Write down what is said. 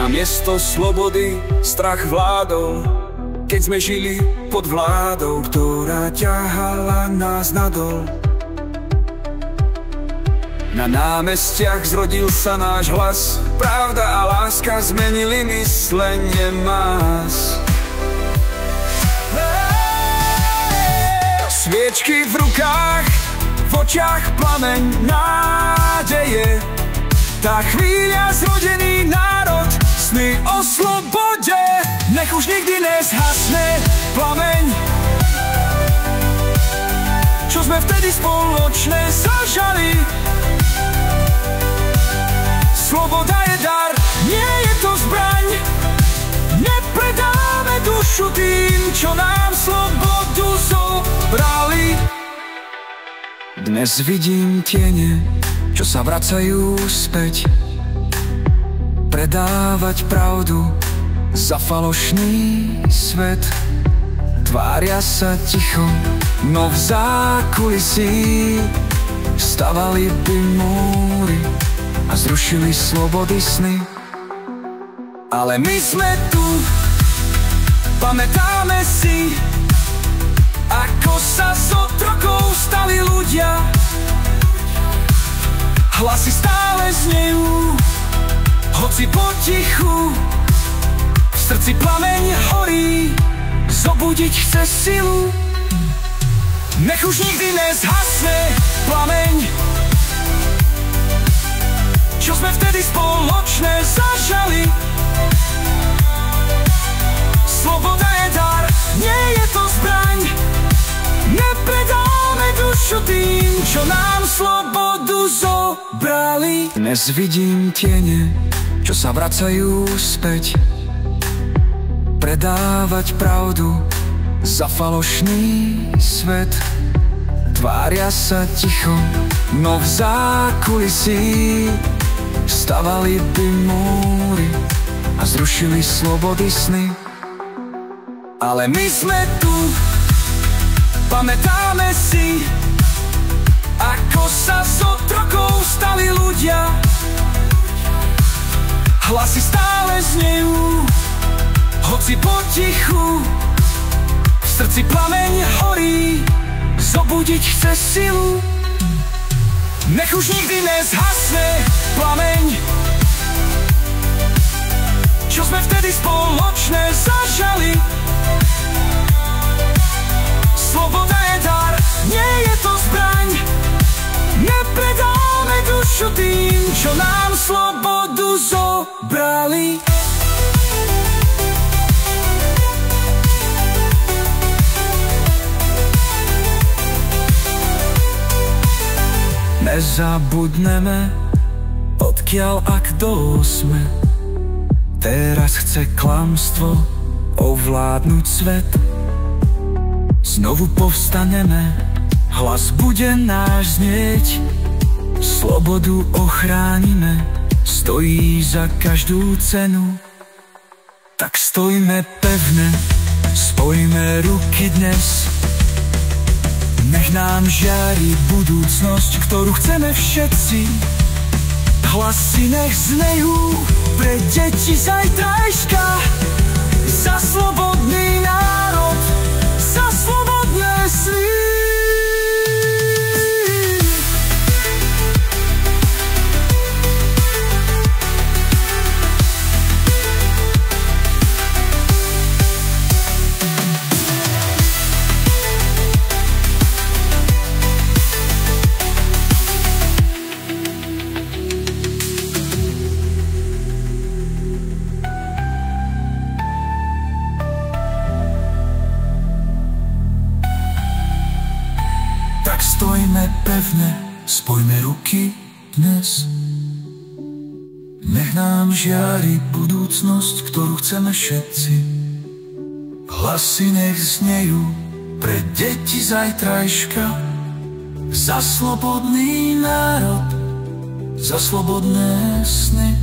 Namiesto slobody strach vládol, keď sme žili pod vládou, ktorá ťahala nás nadol. Na námestiach zrodil sa náš hlas, pravda a láska zmenili myslenie más. Sviečky v rukách, v očiach plameň nádeje. Tá chvíľa zrodený národ, sny o slobode. Nech už nikdy nezhasne plameň, čo sme vtedy spoločne zažali. Sloboda je dar, nie je to zbraň. Nepredáme dušu tým, čo nám slobodu zobrali. Dnes vidím tiene, čo sa vracajú späť, predávať pravdu za falošný svet. Tvária sa ticho, no v zákulisí stavali by múry a zrušili slobody sny. Ale my sme tu, pamätáme si, ako sa z otrokov stali ľudia. Hlasy stále znejú, hoci potichu. V srdci plameň horí, zobudiť chce silu. Nech už nikdy nezhasne plameň, čo sme vtedy spoločne zažali. Sloboda je dar, nie je to zbraň. Nepredáme dušu tým, čo nám slobodu zobrali. Dnes vidím tiene, čo sa vracajú späť, predávať pravdu za falošný svet. Tvária sa ticho, no v zákulisí stavali by múry a zrušili slobody sny. Ale my sme tu, pamätáme si, ako sa z otrokov stali ľudia. Hlasy stále znejú, hoci potichu. V srdci plameň horí, zobudiť chce silu. Nech už nikdy nezhasne plameň, čo sme vtedy spoločne zažali. Sloboda je dar, nie je to zbraň. Nepredáme dušu tým, čo nám slobodu zobrali. Nezabudneme, odkiaľ a kto sme. Teraz chce klamstvo ovládnuť svet. Znovu povstaneme, hlas bude náš znieť. Slobodu ochránime, stojí za každú cenu. Tak stojme pevne, spojme ruky dnes. Nech nám žiari budúcnosť, ktorú chceme všetci. Hlasy nech znejú pre deti zajtrajška. Za slobodný národ, za slobodné sny. Tak stojme pevne, spojme ruky dnes. Nech nám žiari budúcnosť, ktorú chceme všetci. Hlasy nech znejú pre deti zajtrajška. Za slobodný národ, za slobodné sny.